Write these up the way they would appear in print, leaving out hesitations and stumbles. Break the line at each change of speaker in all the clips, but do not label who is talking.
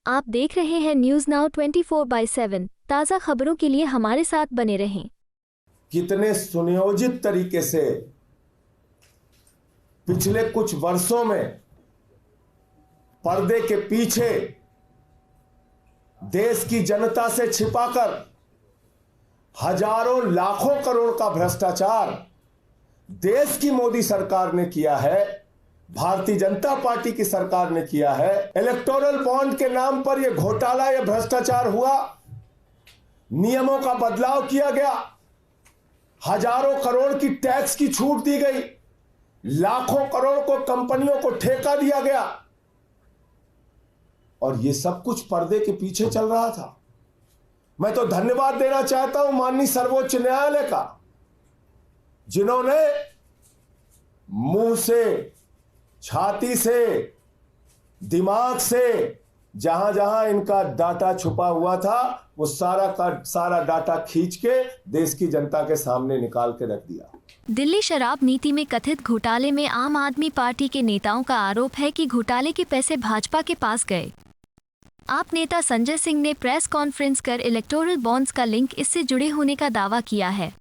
आप देख रहे हैं न्यूज नाउ 24/7। ताज़ा खबरों के लिए हमारे साथ बने रहें।
कितने सुनियोजित तरीके से पिछले कुछ वर्षों में पर्दे के पीछे देश की जनता से छिपाकर हजारों लाखों करोड़ का भ्रष्टाचार देश की मोदी सरकार ने किया है, भारतीय जनता पार्टी की सरकार ने किया है। इलेक्टोरल बॉन्ड के नाम पर यह घोटाला, यह भ्रष्टाचार हुआ, नियमों का बदलाव किया गया, हजारों करोड़ की टैक्स की छूट दी गई, लाखों करोड़ को कंपनियों को ठेका दिया गया और यह सब कुछ पर्दे के पीछे चल रहा था। मैं तो धन्यवाद देना चाहता हूं माननीय सर्वोच्च न्यायालय का, जिन्होंने मुंह से, छाती से, दिमाग से जहां जहां इनका डाटा छुपा हुआ था वो सारा का सारा डाटा खींच के देश की जनता के सामने निकाल के रख दिया।
दिल्ली शराब नीति में कथित घोटाले में आम आदमी पार्टी के नेताओं का आरोप है कि घोटाले के पैसे भाजपा के पास गए। आप नेता संजय सिंह ने प्रेस कॉन्फ्रेंस कर इलेक्टोरल बॉन्ड्स का लिंक इससे जुड़े होने का दावा किया है।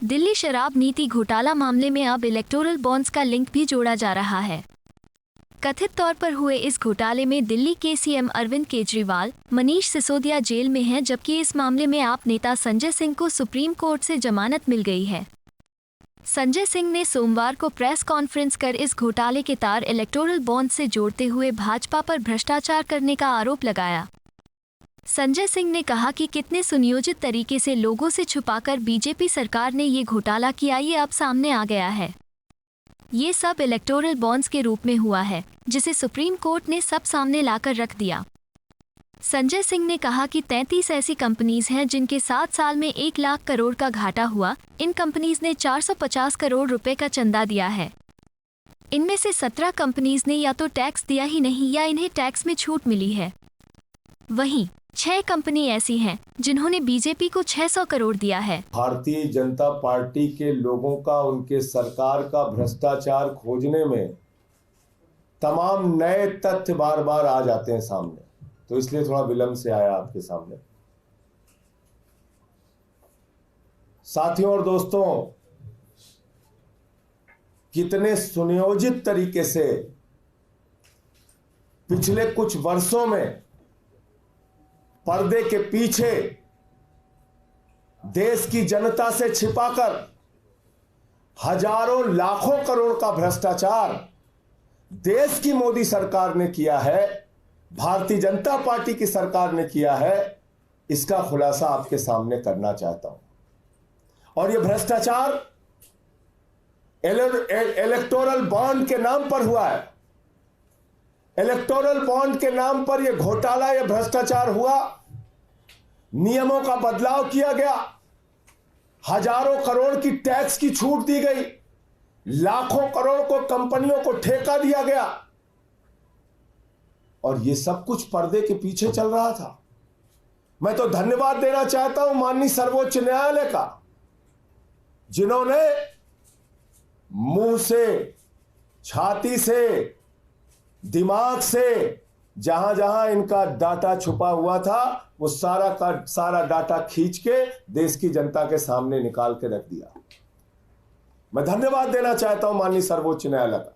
दिल्ली शराब नीति घोटाला मामले में अब इलेक्टोरल बॉन्ड्स का लिंक भी जोड़ा जा रहा है। कथित तौर पर हुए इस घोटाले में दिल्ली के सीएम अरविंद केजरीवाल, मनीष सिसोदिया जेल में हैं, जबकि इस मामले में आप नेता संजय सिंह को सुप्रीम कोर्ट से जमानत मिल गई है। संजय सिंह ने सोमवार को प्रेस कॉन्फ्रेंस कर इस घोटाले के तार इलेक्टोरल बॉन्ड से जोड़ते हुए भाजपा पर भ्रष्टाचार करने का आरोप लगाया। संजय सिंह ने कहा कि कितने सुनियोजित तरीके से लोगों से छुपाकर बीजेपी सरकार ने ये घोटाला किया, ये अब सामने आ गया है। ये सब इलेक्टोरल बॉन्ड्स के रूप में हुआ है, जिसे सुप्रीम कोर्ट ने सब सामने लाकर रख दिया। संजय सिंह ने कहा कि 33 ऐसी कंपनीज हैं जिनके 7 साल में 1 लाख करोड़ का घाटा हुआ। इन कंपनीज ने 450 करोड़ रुपए का चंदा दिया है। इनमें से 17 कंपनीज ने या तो टैक्स दिया ही नहीं या इन्हें टैक्स में छूट मिली है। वहीं 6 कंपनी ऐसी हैं जिन्होंने बीजेपी को 600 करोड़ दिया है।
भारतीय जनता पार्टी के लोगों का, उनके सरकार का भ्रष्टाचार खोजने में तमाम नए तथ्य बार बार आ जाते हैं सामने, तो इसलिए थोड़ा विलंब से आया आपके सामने। साथियों और दोस्तों, कितने सुनियोजित तरीके से पिछले कुछ वर्षों में पर्दे के पीछे देश की जनता से छिपाकर हजारों लाखों करोड़ का भ्रष्टाचार देश की मोदी सरकार ने किया है, भारतीय जनता पार्टी की सरकार ने किया है, इसका खुलासा आपके सामने करना चाहता हूं। और यह भ्रष्टाचार इलेक्टोरल बॉन्ड के नाम पर हुआ है। इलेक्टोरल बॉन्ड के नाम पर यह घोटाला, यह भ्रष्टाचार हुआ, नियमों का बदलाव किया गया, हजारों करोड़ की टैक्स की छूट दी गई, लाखों करोड़ को कंपनियों को ठेका दिया गया और यह सब कुछ पर्दे के पीछे चल रहा था। मैं तो धन्यवाद देना चाहता हूं माननीय सर्वोच्च न्यायालय का, जिन्होंने मुंह से, छाती से, दिमाग से जहां जहां इनका डाटा छुपा हुआ था वो सारा का सारा डाटा खींच के देश की जनता के सामने निकाल के रख दिया। मैं धन्यवाद देना चाहता हूं माननीय सर्वोच्च न्यायालय का।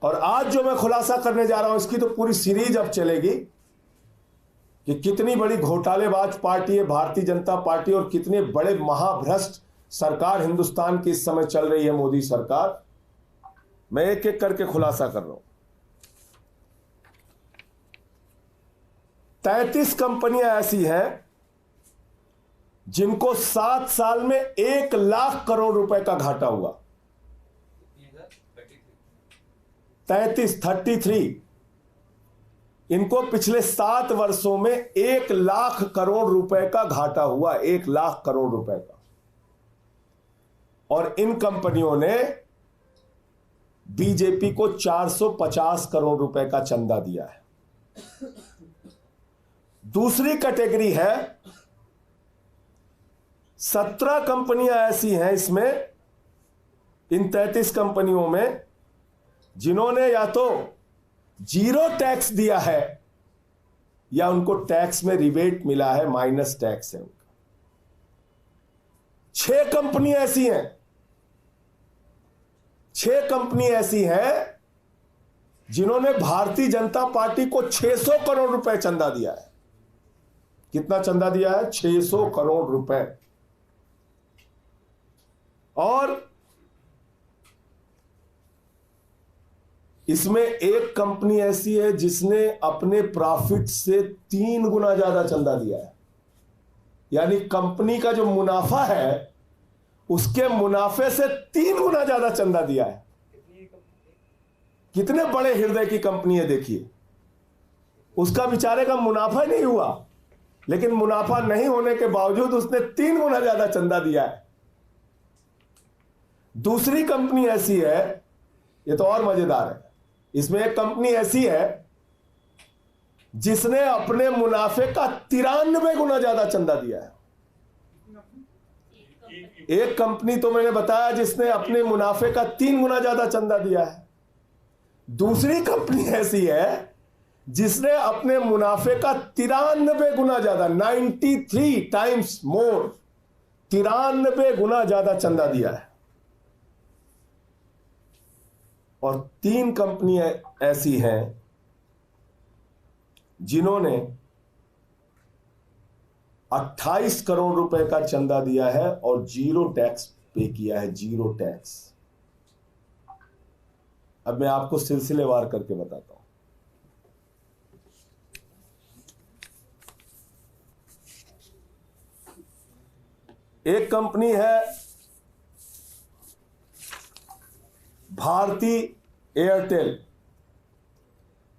और आज जो मैं खुलासा करने जा रहा हूं, इसकी तो पूरी सीरीज अब चलेगी कि कितनी बड़ी घोटालेबाज पार्टी है भारतीय जनता पार्टी और कितने बड़े महाभ्रष्ट सरकार हिंदुस्तान की इस समय चल रही है मोदी सरकार। मैं एक एक करके खुलासा कर रहा हूं। 33 कंपनियां ऐसी हैं जिनको 7 साल में 1 लाख करोड़ रुपए का घाटा हुआ। 33 इनको पिछले 7 वर्षों में 1 लाख करोड़ रुपए का घाटा हुआ, 1 लाख करोड़ रुपए का। और इन कंपनियों ने बीजेपी को 450 करोड़ रुपए का चंदा दिया है। दूसरी कैटेगरी है, 17 कंपनियां ऐसी हैं इसमें, इन 33 कंपनियों में, जिन्होंने या तो जीरो टैक्स दिया है या उनको टैक्स में रिबेट मिला है, माइनस टैक्स है उनका। 6 कंपनी ऐसी हैं, 6 कंपनी ऐसी हैं जिन्होंने भारतीय जनता पार्टी को 600 करोड़ रुपए चंदा दिया है। कितना चंदा दिया है? 600 करोड़ रुपए। और इसमें एक कंपनी ऐसी है जिसने अपने प्रॉफिट से 3 गुना ज्यादा चंदा दिया है। यानी कंपनी का जो मुनाफा है उसके मुनाफे से 3 गुना ज्यादा चंदा दिया है। कितने बड़े हृदय की कंपनी है देखिए। उसका बेचारे का मुनाफा ही नहीं हुआ, लेकिन मुनाफा नहीं होने के बावजूद उसने 3 गुना ज्यादा चंदा दिया है। दूसरी कंपनी ऐसी है, ये तो और मजेदार है। इसमें एक कंपनी ऐसी है जिसने अपने मुनाफे का 93 गुना ज्यादा चंदा दिया है। एक कंपनी तो मैंने बताया जिसने अपने मुनाफे का 3 गुना ज्यादा चंदा दिया है। दूसरी कंपनी ऐसी है जिसने अपने मुनाफे का 93 गुना ज्यादा, 93 टाइम्स मोर, 93 गुना ज्यादा चंदा दिया है। और 3 कंपनियां ऐसी हैं जिन्होंने 28 करोड़ रुपए का चंदा दिया है और 0 टैक्स पे किया है, 0 टैक्स। अब मैं आपको सिलसिलेवार करके बताता हूं। एक कंपनी है भारती एयरटेल।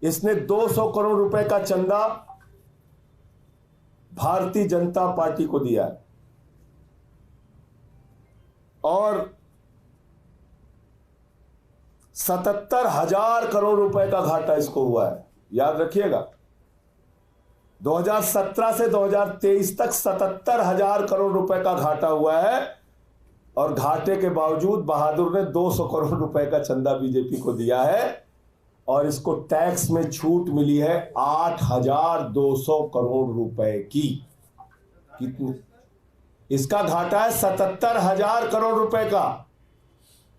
इसने 200 करोड़ रुपए का चंदा भारतीय जनता पार्टी को दिया है और 77,000 करोड़ रुपए का घाटा इसको हुआ है। याद रखिएगा, 2017 से 2023 तक 77,000 करोड़ रुपए का घाटा हुआ है और घाटे के बावजूद बहादुर ने 200 करोड़ रुपए का चंदा बीजेपी को दिया है और इसको टैक्स में छूट मिली है 8,200 करोड़ रुपए की। कितनी? इसका घाटा है 77,000 करोड़ रुपए का,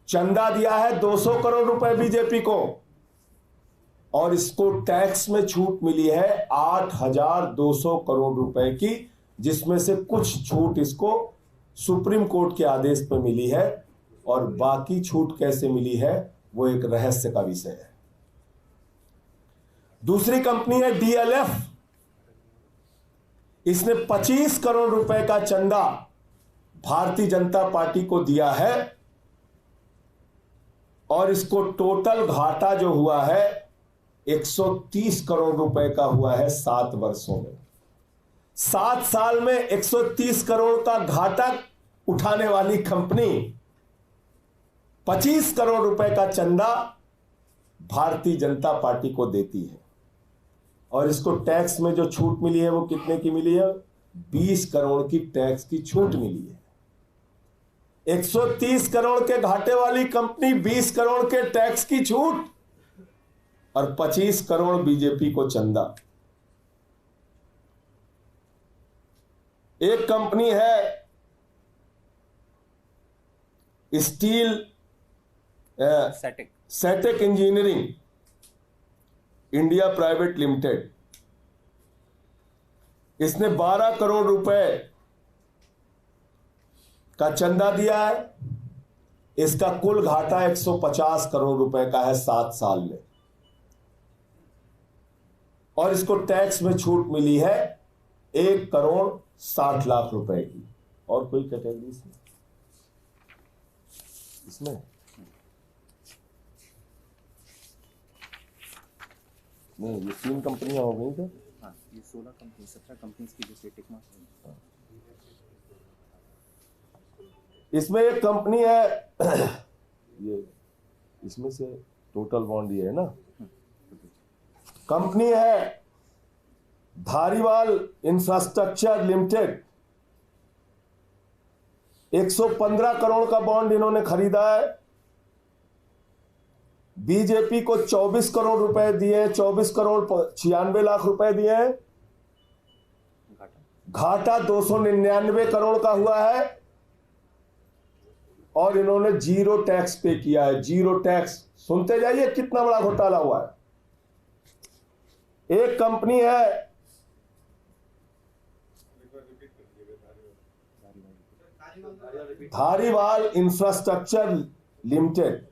चंदा दिया है 200 करोड़ रुपए बीजेपी को और इसको टैक्स में छूट मिली है 8,200 करोड़ रुपए की, जिसमें से कुछ छूट इसको सुप्रीम कोर्ट के आदेश पर मिली है और बाकी छूट कैसे मिली है वो एक रहस्य का विषय है। दूसरी कंपनी है डीएलएफ। इसने 25 करोड़ रुपए का चंदा भारतीय जनता पार्टी को दिया है और इसको टोटल घाटा जो हुआ है 130 करोड़ रुपए का हुआ है 7 वर्षों में। 7 साल में 130 करोड़ का घाटा उठाने वाली कंपनी 25 करोड़ रुपए का चंदा भारतीय जनता पार्टी को देती है और इसको टैक्स में जो छूट मिली है वो कितने की मिली है? 20 करोड़ की टैक्स की छूट मिली है। 130 करोड़ के घाटे वाली कंपनी 20 करोड़ के टैक्स की छूट और 25 करोड़ बीजेपी को चंदा। एक कंपनी है steel Setech engineering India private limited. इसने 12 करोड़ रुपए का चंदा दिया है। इसका कुल घाटा 150 करोड़ रुपए का है 7 साल में और इसको टैक्स में छूट मिली है 1 करोड़ 60 लाख रुपए की। और कोई कैटेगरी इसमें नहीं, ये 3 कंपनियां हो गई थे।
हाँ, ये 16 कंपनी 17 कंपनीज की जैसे टेक्मा।
इसमें एक कंपनी है ये, इसमें से टोटल बॉन्ड ये है ना, कंपनी है धारीवाल इंफ्रास्ट्रक्चर लिमिटेड। 115 करोड़ का बॉन्ड इन्होंने खरीदा है। बीजेपी को 24 करोड़ रुपए दिए, 24 करोड़ 96 लाख रुपए दिए हैं घाटा 299 करोड़ का हुआ है और इन्होंने जीरो टैक्स पे किया है। जीरो टैक्स, सुनते जाइए कितना बड़ा घोटाला हुआ है। एक कंपनी है धारीवाल इंफ्रास्ट्रक्चर लिमिटेड,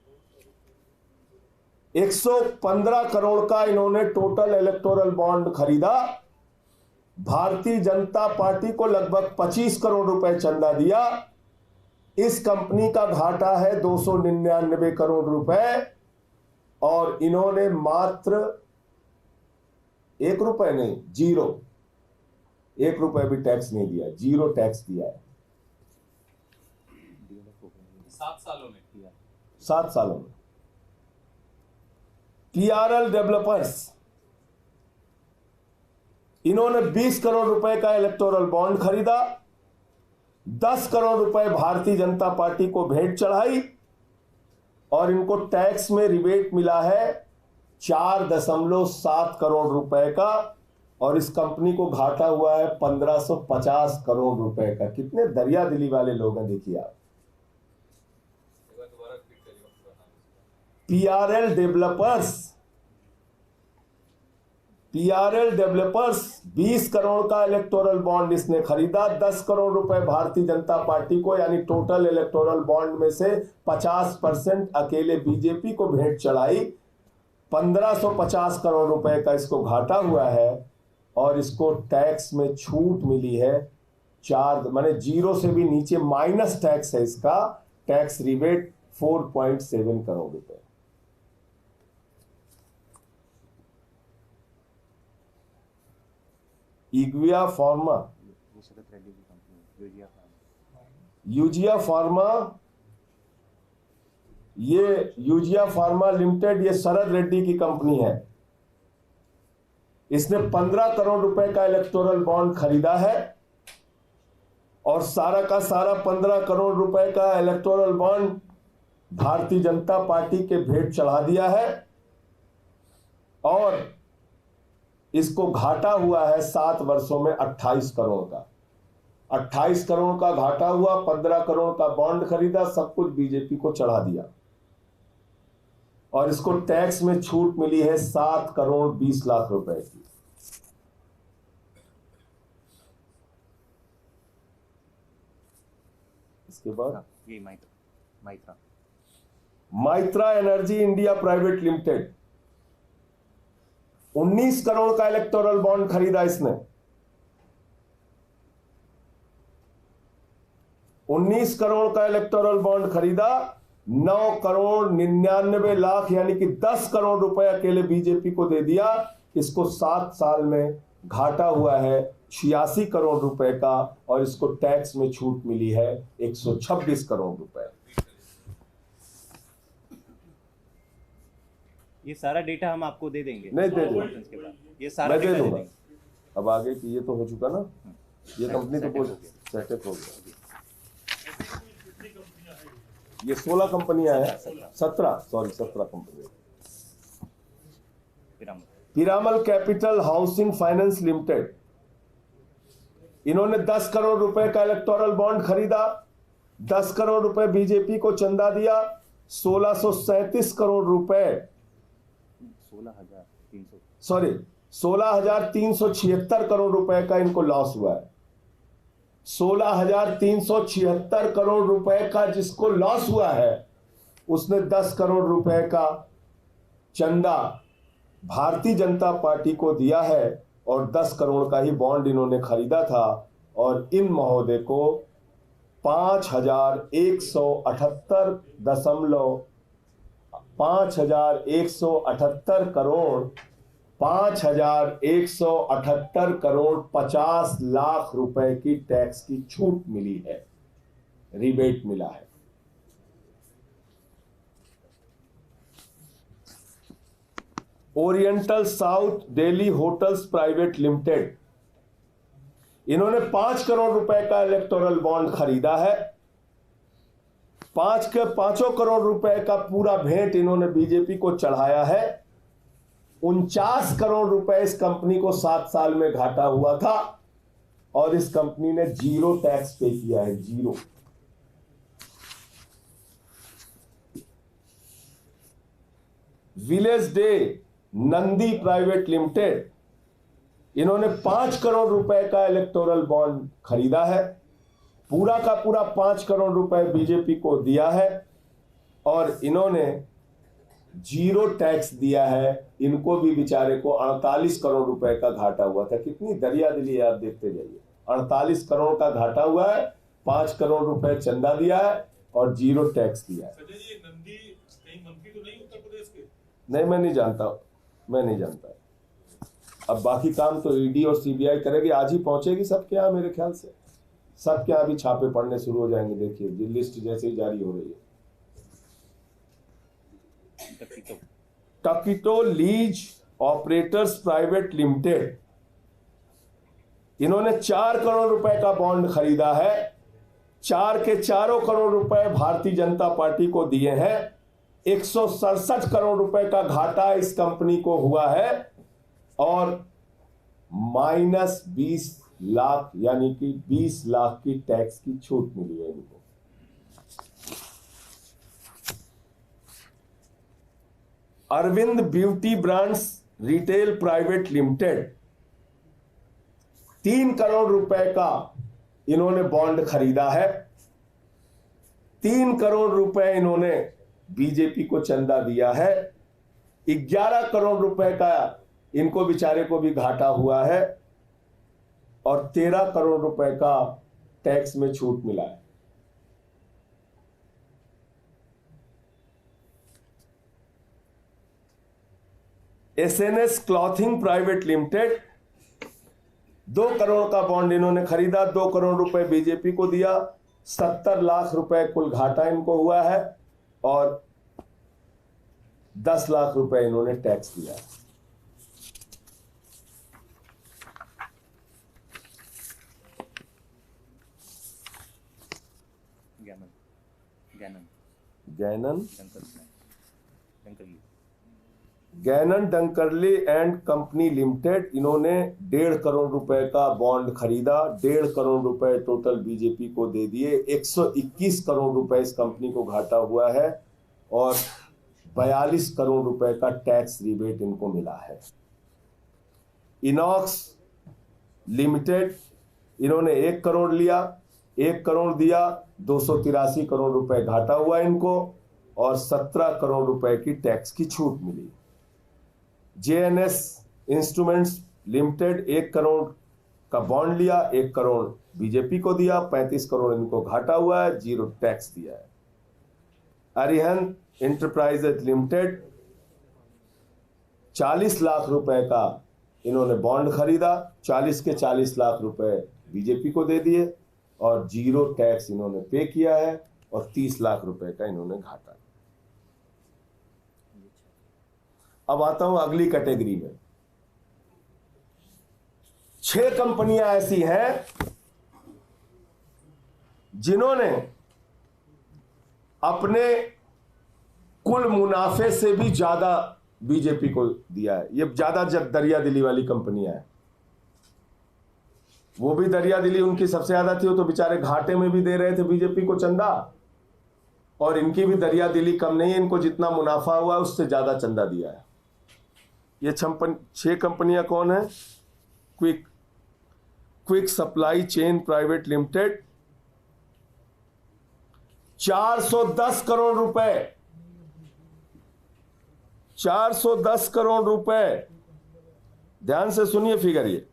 115 करोड़ का इन्होंने टोटल इलेक्टोरल बॉन्ड खरीदा। भारतीय जनता पार्टी को लगभग 25 करोड़ रुपए चंदा दिया। इस कंपनी का घाटा है 299 करोड़ रुपए और इन्होंने मात्र 1 रुपए नहीं, जीरो, 1 रुपए भी टैक्स नहीं दिया, जीरो टैक्स दिया है
7 सालों में किया।
7 सालों में। TRL डेवलपर्स, इन्होंने 20 करोड़ रुपए का इलेक्टोरल बॉन्ड खरीदा, 10 करोड़ रुपए भारतीय जनता पार्टी को भेंट चढ़ाई और इनको टैक्स में रिबेट मिला है 4.7 करोड़ रुपए का और इस कंपनी को घाटा हुआ है 1550 करोड़ रुपए का। कितने दरिया दिली वाले लोग हैं, देखिए आप। PRL डेवलपर्स 20 करोड़ का इलेक्टोरल बॉन्ड इसने खरीदा, 10 करोड़ रुपए भारतीय जनता पार्टी को, यानी टोटल इलेक्टोरल बॉन्ड में से 50% अकेले बीजेपी को भेंट चढ़ाई। 1550 करोड़ रुपए का इसको घाटा हुआ है और इसको टैक्स में छूट मिली है 4, माने जीरो से भी नीचे माइनस टैक्स है इसका, टैक्स रिबेट 4.7 करोड़ रुपए। इग्विया फार्मा, यूजिया फार्मा, ये यूजिया फार्मा लिमिटेड, ये शरद रेड्डी की कंपनी है। इसने 15 करोड़ रुपए का इलेक्टोरल बॉन्ड खरीदा है और सारा का सारा 15 करोड़ रुपए का electoral bond Bharatiya Janata party के भेंट चढ़ा दिया है और इसको घाटा हुआ है 7 वर्षों में 28 करोड़ का। 28 करोड़ का घाटा हुआ, 15 करोड़ का बॉन्ड खरीदा, सब कुछ बीजेपी को चढ़ा दिया और इसको टैक्स में छूट मिली है 7 करोड़ 20 लाख रुपए की। इसके बाद
ये
Maitra energy India private limited, 19 crore का इलेक्टोरल बॉन्ड खरीदा इसने। 19 करोड़ का इलेक्टोरल बॉन्ड खरीदा, 9 करोड़ 99 लाख यानी कि 10 करोड़ रुपए अकेले बीजेपी को दे दिया। इसको 7 साल में घाटा हुआ है 86 करोड़ रुपए का और इसको टैक्स में छूट मिली है 126 करोड़ रुपए।
ये सारा डेटा हम आपको दे देंगे।
नहीं दे दूंगा,
के बाद ये सारा
मैं दे
डेटा
दूंगा।
देंगे।
अब आगे की ये तो हो चुका ना, ये कंपनी तो बहुत सेटअप हो गया। ये 16 कंपनियां हैं, 17 कंपनियां। Piramal capital housing finance limited, इन्होंने 10 करोड़ रुपए का इलेक्टोरल बॉन्ड खरीदा, 10 करोड़ रुपए बीजेपी को चंदा दिया, 1637 करोड़ रुपए 16,376 करोड़ रुपए का इनको लॉस हुआ है। 16,376 करोड़ रुपए का जिसको लॉस हुआ है उसने 10 करोड़ रुपए का चंदा भारतीय जनता पार्टी को दिया है और 10 करोड़ का ही बॉन्ड इन्होंने खरीदा था और इन महोदय को 5,178 करोड़ 50 लाख रुपए की टैक्स की छूट मिली है, रिबेट मिला है। Oriental south Delhi hotels private limited, इन्होंने 5 करोड़ रुपए का इलेक्टोरल बॉन्ड खरीदा है। 5 करोड़ रुपए का पूरा भेंट इन्होंने बीजेपी को चढ़ाया है। 49 करोड़ रुपए इस कंपनी को 7 साल में घाटा हुआ था और इस कंपनी ने 0 टैक्स पे किया है, 0। Village day Nandi private limited, इन्होंने 5 करोड़ रुपए का इलेक्टोरल बॉन्ड खरीदा है, पूरा का पूरा 5 करोड़ रुपए बीजेपी को दिया है और इन्होंने 0 टैक्स दिया है। इनको भी बेचारे को 48 करोड़ रुपए का घाटा हुआ था। कितनी दरियादिली है, आप देखते जाइए। 48 करोड़ का घाटा हुआ है, 5 करोड़ रुपए चंदा दिया है और 0 टैक्स दिया है।
संजय जी, नंदी कहीं मंत्री तो नहीं उत्तर प्रदेश के?
नहीं, मैं नहीं जानता। अब बाकी काम तो ईडी और सीबीआई करेगी। आज ही पहुंचेगी सबके यहाँ, मेरे ख्याल से सबके यहाँ भी छापे पड़ने शुरू हो जाएंगे। देखिए जी, लिस्ट जैसे ही जारी हो रही है। टकीटो लीज ऑपरेटर्स प्राइवेट लिमिटेड, इन्होंने 4 करोड़ रुपए का बॉन्ड खरीदा है। 4 के 4 करोड़ रुपए भारतीय जनता पार्टी को दिए हैं। 167 करोड़ रुपए का घाटा इस कंपनी को हुआ है और -20 लाख यानी कि 20 लाख की टैक्स की छूट मिली है इनको। Arvind beauty brands retail private limited, 3 crore रुपए का इन्होंने बॉन्ड खरीदा है। 3 करोड़ रुपए इन्होंने बीजेपी को चंदा दिया है। 11 करोड़ रुपए का इनको बेचारे को भी घाटा हुआ है और 13 करोड़ रुपए का टैक्स में छूट मिला है। SNS clothing private limited, 2 crore का बॉन्ड इन्होंने खरीदा, 2 करोड़ रुपए बीजेपी को दिया, 70 लाख रुपए कुल घाटा इनको हुआ है और 10 लाख रुपए इन्होंने टैक्स दिया है। गैनन डंकरली एंड कंपनी लिमिटेड, इन्होंने 1.5 करोड़ रुपए का बॉन्ड खरीदा, 1.5 करोड़ रुपए टोटल बीजेपी को दे दिए। 121 करोड़ रुपए इस कंपनी को घाटा हुआ है और 42 करोड़ रुपए का टैक्स रिबेट इनको मिला है। इनॉक्स लिमिटेड, इन्होंने 1 करोड़ लिया, 1 करोड़ दिया, 283 करोड़ रुपए घाटा हुआ इनको और 17 करोड़ रुपए की टैक्स की छूट मिली। जेएनएस इंस्ट्रूमेंट्स लिमिटेड, 1 करोड़ का बॉन्ड लिया, 1 करोड़ बीजेपी को दिया, 35 करोड़ इनको घाटा हुआ है, 0 टैक्स दिया है। अरिहंत इंटरप्राइजेज लिमिटेड, 40 लाख रुपए का इन्होंने बॉन्ड खरीदा, 40 के 40 लाख रुपए बीजेपी को दे दिए और 0 टैक्स इन्होंने पे किया है और 30 लाख रुपए का इन्होंने घाटा। अब आता हूं अगली कैटेगरी में। 6 कंपनियां ऐसी हैं जिन्होंने अपने कुल मुनाफे से भी ज्यादा बीजेपी को दिया है। ये ज्यादा दरियादिली वाली कंपनियां हैं। वो भी दरियादिली उनकी सबसे ज्यादा थी, वो तो बेचारे घाटे में भी दे रहे थे बीजेपी को चंदा, और इनकी भी दरियादिली कम नहीं है। इनको जितना मुनाफा हुआ उससे ज्यादा चंदा दिया है। ये 6 कंपनियां कौन है? Quick supply chain private limited, 410 crore रुपए, 410 करोड़ रुपए, ध्यान से सुनिए फिगर, ये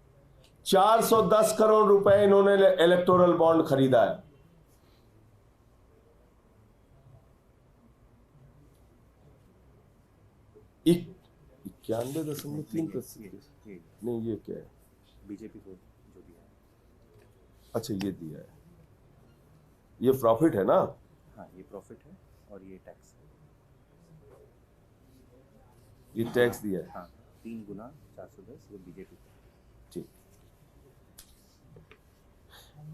410 करोड़ रुपए इन्होंने इलेक्टोरल बॉन्ड खरीदा है। $91.3 नहीं, ये क्या है?
बीजेपी को जो दिया है।
अच्छा, ये दिया है, ये प्रॉफिट है ना?
हाँ, ये प्रॉफिट है और ये टैक्स है।
ये टैक्स दिया है।
हाँ, 3 गुना 410 ये बीजेपी का।
ठीक,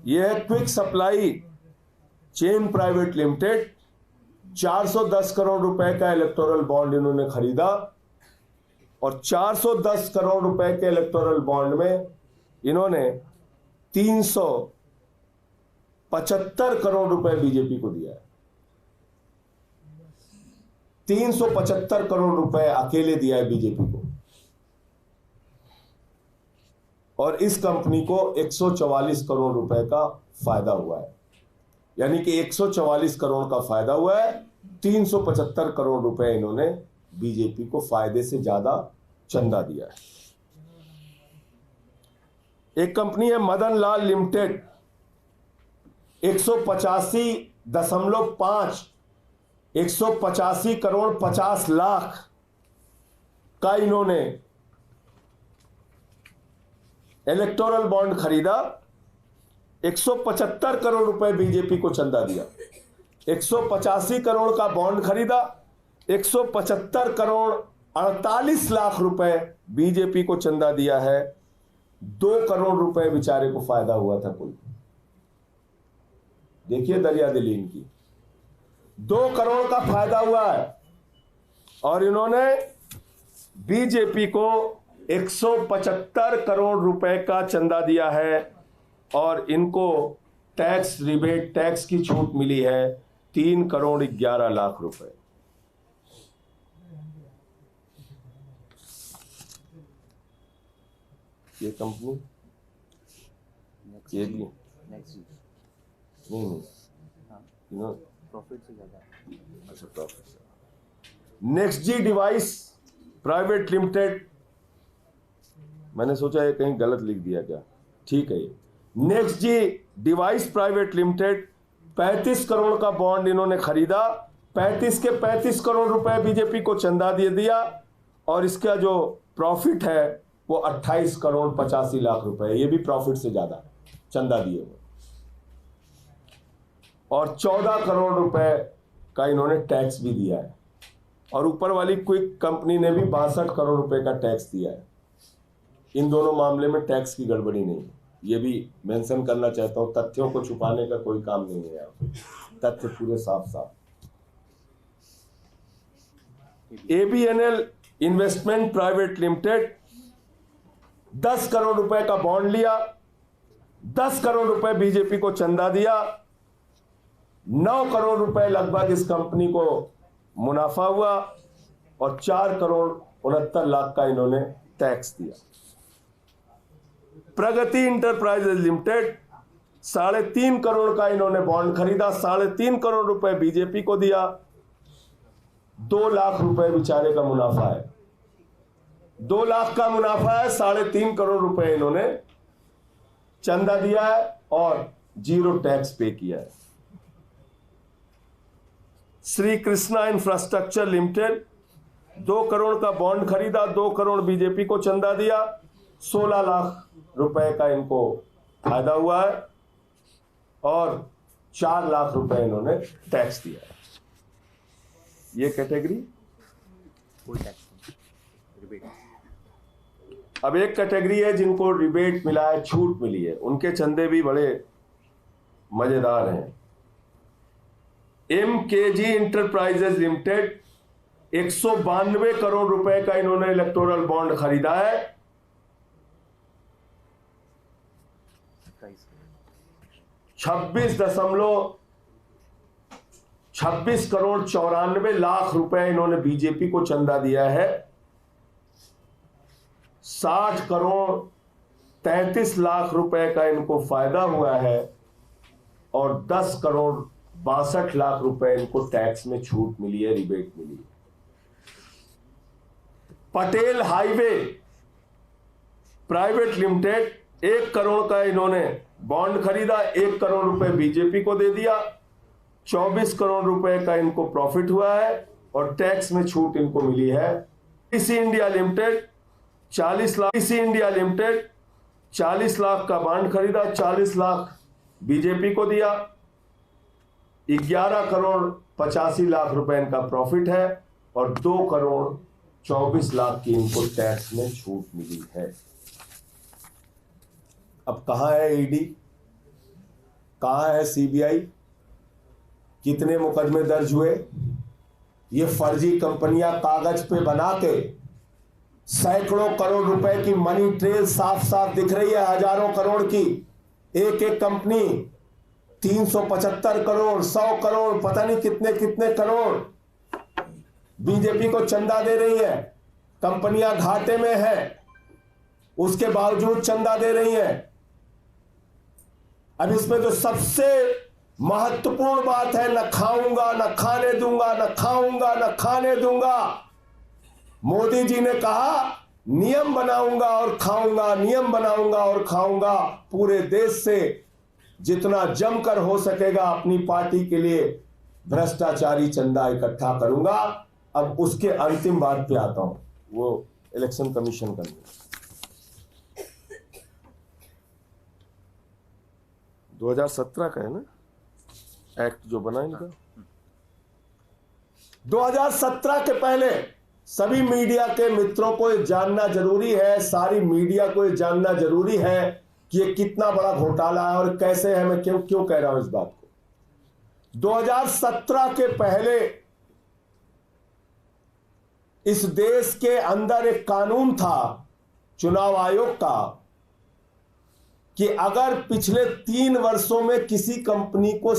ये है quick supply chain private limited, 410 crore रुपए का इलेक्टोरल बॉन्ड इन्होंने खरीदा और 410 करोड़ रुपए के इलेक्टोरल बॉन्ड में इन्होंने 375 करोड़ रुपए बीजेपी को दिया है। 375 करोड़ रुपए अकेले दिया है बीजेपी को, और इस कंपनी को 144 करोड़ रुपए का फायदा हुआ है। यानी कि 144 करोड़ का फायदा हुआ है, 375 करोड़ रुपए इन्होंने बीजेपी को फायदे से ज्यादा चंदा दिया है। एक कंपनी है मदन लाल लिमिटेड, 185 करोड़ 50 लाख का इन्होंने इलेक्टोरल बॉन्ड खरीदा, 175 करोड़ रुपए बीजेपी को चंदा दिया। 185 करोड़ का बॉन्ड खरीदा, 175 करोड़ 48 लाख रुपए बीजेपी को चंदा दिया है। 2 करोड़ रुपए बेचारे को फायदा हुआ था कुल। देखिए दरिया दिली इनकी, 2 करोड़ का फायदा हुआ है, और इन्होंने बीजेपी को 175 करोड़ रुपए का चंदा दिया है, और इनको टैक्स रिबेट, टैक्स की छूट मिली है 3 करोड़ 11 लाख रुपए। ये कंपनी ये भी
नेक्स्ट जी
नहीं
हाँ प्रॉफिट से ज़्यादा।
अच्छा प्रॉफिट। नेक्स्ट जी डिवाइस प्राइवेट लिमिटेड, मैंने सोचा ये कहीं गलत लिख दिया क्या, ठीक है। ये नेक्स्ट जी डिवाइस प्राइवेट लिमिटेड 35 करोड़ का बॉन्ड इन्होंने खरीदा, 35 के 35 करोड़ रुपए बीजेपी को चंदा दे दिया, और इसका जो प्रॉफिट है वो 28 करोड़ 85 लाख रुपए, ये भी प्रॉफिट से ज्यादा चंदा दिए हुए, और 14 करोड़ रुपए का इन्होंने टैक्स भी दिया है, और ऊपर वाली क्विक कंपनी ने भी 62 करोड़ रुपए का टैक्स दिया है। इन दोनों मामले में टैक्स की गड़बड़ी नहीं है, ये भी मेंशन करना चाहता हूं। तथ्यों को छुपाने का कोई काम नहीं है, यहाँ पे तथ्य पूरे साफ साफ। ABNL investment private limited 10 crore रुपए का बॉन्ड लिया, 10 करोड़ रुपए बीजेपी को चंदा दिया, 9 करोड़ रुपए लगभग इस कंपनी को मुनाफा हुआ, और 4 करोड़ 69 लाख का इन्होंने टैक्स दिया। प्रगति इंटरप्राइजेज लिमिटेड 3.5 करोड़ का इन्होंने बॉन्ड खरीदा, 3.5 करोड़ रुपए बीजेपी को दिया, 2 लाख रुपए बेचारे का मुनाफा है। 2 लाख का मुनाफा है, 3.5 करोड़ रुपए इन्होंने चंदा दिया है, और 0 टैक्स पे किया है। श्री कृष्णा इंफ्रास्ट्रक्चर लिमिटेड 2 करोड़ का बॉन्ड खरीदा, 2 करोड़ बीजेपी को चंदा दिया, 16 लाख रुपए का इनको फायदा हुआ है, और 4 लाख रुपए इन्होंने टैक्स दिया है। ये कैटेगरी।
कोई टैक्स रिबेट।
अब एक कैटेगरी है जिनको रिबेट मिला है, छूट मिली है, उनके चंदे भी बड़े मजेदार हैं। MKG इंटरप्राइजेज लिमिटेड 192 करोड़ रुपए का इन्होंने इलेक्टोरल बॉन्ड खरीदा है, 26 करोड़ 94 लाख रुपए इन्होंने बीजेपी को चंदा दिया है, 60 करोड़ 33 लाख रुपए का इनको फायदा हुआ है, और 10 करोड़ 62 लाख रुपए इनको टैक्स में छूट मिली है, रिबेट मिली है। Patel highway private limited 1 crore का इन्होंने बॉन्ड खरीदा, 1 करोड़ रुपए बीजेपी को दे दिया, 24 करोड़ रुपए का इनको प्रॉफिट हुआ है, और टैक्स में छूट इनको मिली है। इसी इंडिया लिमिटेड 40 लाख का बॉन्ड खरीदा, 40 लाख बीजेपी को दिया, 11 करोड़ 85 लाख रुपए इनका प्रॉफिट है, और 2 करोड़ 24 लाख की इनको टैक्स में छूट मिली है। अब कहां है ईडी, कहां है सीबीआई, कितने मुकदमे दर्ज हुए? ये फर्जी कंपनियां कागज पे बना के सैकड़ों करोड़ रुपए की मनी ट्रेल साफ साफ दिख रही है, हजारों करोड़ की, एक एक कंपनी 375 करोड़, 100 करोड़, पता नहीं कितने कितने करोड़ बीजेपी को चंदा दे रही है। कंपनियां घाटे में है, उसके बावजूद चंदा दे रही है। अब इसमें जो सबसे महत्वपूर्ण बात है, न खाऊंगा न खाने दूंगा, न खाऊंगा न खाने दूंगा। मोदी जी ने कहा नियम बनाऊंगा और खाऊंगा, नियम बनाऊंगा और खाऊंगा। पूरे देश से जितना जमकर हो सकेगा अपनी पार्टी के लिए भ्रष्टाचारी चंदा इकट्ठा करूंगा। अब उसके अंतिम बात पे आता हूं, वो इलेक्शन कमीशन का 2017 का है ना एक्ट जो बना इनका। 2017 के पहले सभी मीडिया के मित्रों को ये जानना जरूरी है, सारी मीडिया को ये जानना जरूरी है कि ये कितना बड़ा घोटाला है और कैसे है। मैं क्यों कह रहा हूं इस बात को। 2017 के पहले इस देश के अंदर एक कानून था चुनाव आयोग का कि अगर पिछले 3 वर्षों में किसी कंपनी को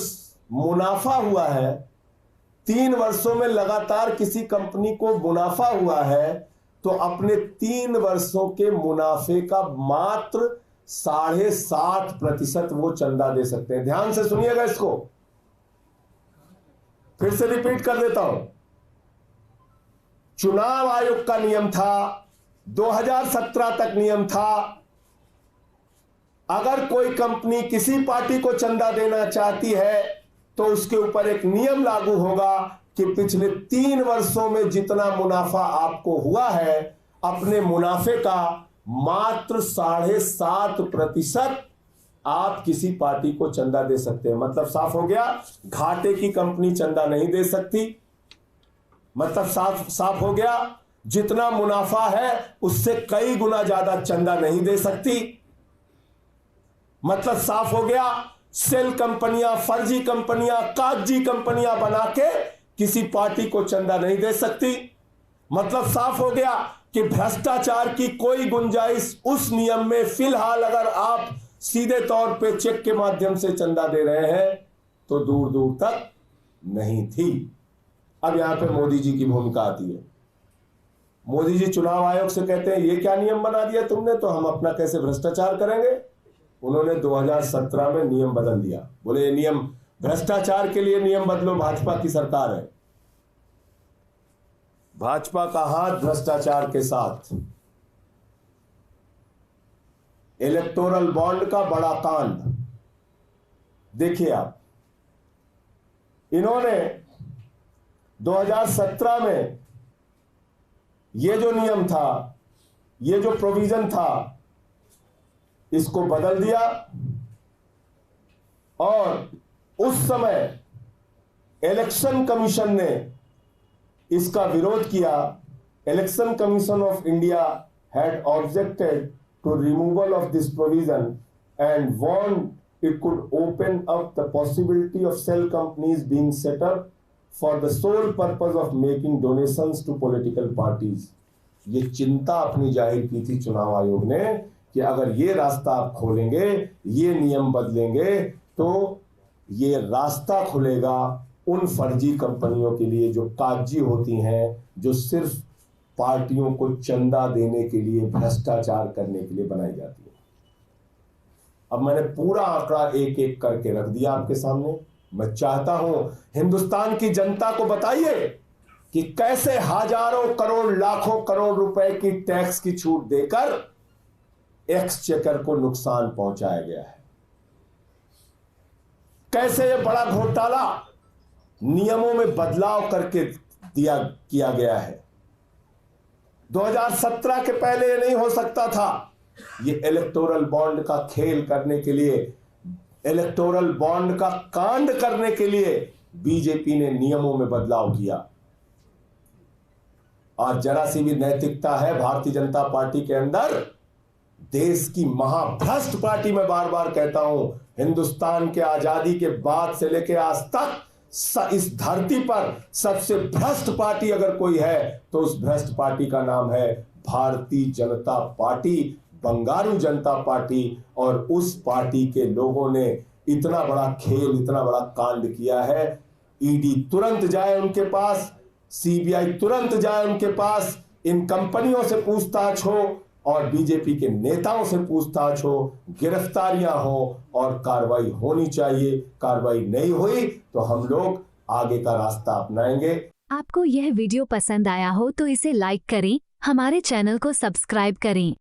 मुनाफा हुआ है, 3 वर्षों में लगातार किसी कंपनी को मुनाफा हुआ है, तो अपने 3 वर्षों के मुनाफे का मात्र 7.5% वो चंदा दे सकते हैं। ध्यान से सुनिएगा इसको, फिर से रिपीट कर देता हूं। चुनाव आयोग का नियम था, 2017 तक नियम था, अगर कोई कंपनी किसी पार्टी को चंदा देना चाहती है तो उसके ऊपर एक नियम लागू होगा कि पिछले 3 वर्षों में जितना मुनाफा आपको हुआ है, अपने मुनाफे का मात्र 7.5% आप किसी पार्टी को चंदा दे सकते हैं। मतलब साफ हो गया, घाटे की कंपनी चंदा नहीं दे सकती। मतलब साफ हो गया, जितना मुनाफा है उससे कई गुना ज्यादा चंदा नहीं दे सकती। मतलब साफ हो गया, सेल कंपनियां, फर्जी कंपनियां, कागजी कंपनियां बना के किसी पार्टी को चंदा नहीं दे सकती। मतलब साफ हो गया कि भ्रष्टाचार की कोई गुंजाइश उस नियम में फिलहाल अगर आप सीधे तौर पे चेक के माध्यम से चंदा दे रहे हैं तो दूर दूर तक नहीं थी। अब यहां पे मोदी जी की भूमिका आती है। मोदी जी चुनाव आयोग से कहते हैं ये क्या नियम बना दिया तुमने, तो हम अपना कैसे भ्रष्टाचार करेंगे। उन्होंने 2017 में नियम बदल दिया। बोले ये नियम भ्रष्टाचार के लिए नियम बदलो, भाजपा की सरकार है, भाजपा का हाथ भ्रष्टाचार के साथ। इलेक्टोरल बॉन्ड का बड़ा कांड देखिए आप। इन्होंने 2017 में ये जो नियम था, ये जो प्रोविजन था, इसको बदल दिया और उस समय इलेक्शन कमीशन ने इसका विरोध किया। Election commission of India had objected to removal of this provision and warned it could open up the possibility of shell companies being set up for the sole purpose of making donations to political parties. ये चिंता अपनी जाहिर की थी चुनाव आयोग ने कि अगर ये रास्ता आप खोलेंगे, ये नियम बदलेंगे, तो ये रास्ता खुलेगा उन फर्जी कंपनियों के लिए जो कागजी होती हैं, जो सिर्फ पार्टियों को चंदा देने के लिए, भ्रष्टाचार करने के लिए बनाई जाती है। अब मैंने पूरा आंकड़ा एक एक करके रख दिया आपके सामने। मैं चाहता हूं हिंदुस्तान की जनता को बताइए कि कैसे हजारों करोड़, लाखों करोड़ रुपए की टैक्स की छूट देकर एक्सचेकर को नुकसान पहुंचाया गया है। कैसे यह बड़ा घोटाला नियमों में बदलाव करके किया गया है। 2017 के पहले ये नहीं हो सकता था। ये इलेक्टोरल बॉन्ड का खेल करने के लिए, इलेक्टोरल बॉन्ड का कांड करने के लिए बीजेपी ने नियमों में बदलाव किया। आज जरा सी भी नैतिकता है भारतीय जनता पार्टी के अंदर, देश की महाभ्रष्ट पार्टी, मैं बार बार कहता हूं, हिंदुस्तान के आजादी के बाद से लेकर आज तक इस धरती पर सबसे भ्रष्ट पार्टी अगर कोई है तो उस भ्रष्ट पार्टी का नाम है भारतीय जनता पार्टी। बंगारू जनता पार्टी और उस पार्टी के लोगों ने इतना बड़ा खेल, इतना बड़ा कांड किया है। ईडी तुरंत जाए उनके पास, सीबीआई तुरंत जाए उनके पास, इन कंपनियों से पूछताछ हो और बीजेपी के नेताओं से पूछताछ हो, गिरफ्तारियां हो और कार्रवाई होनी चाहिए। कार्रवाई नहीं हुई तो हम लोग आगे का रास्ता अपनाएंगे।
आपको यह वीडियो पसंद आया हो तो इसे लाइक करें, हमारे चैनल को सब्सक्राइब करें।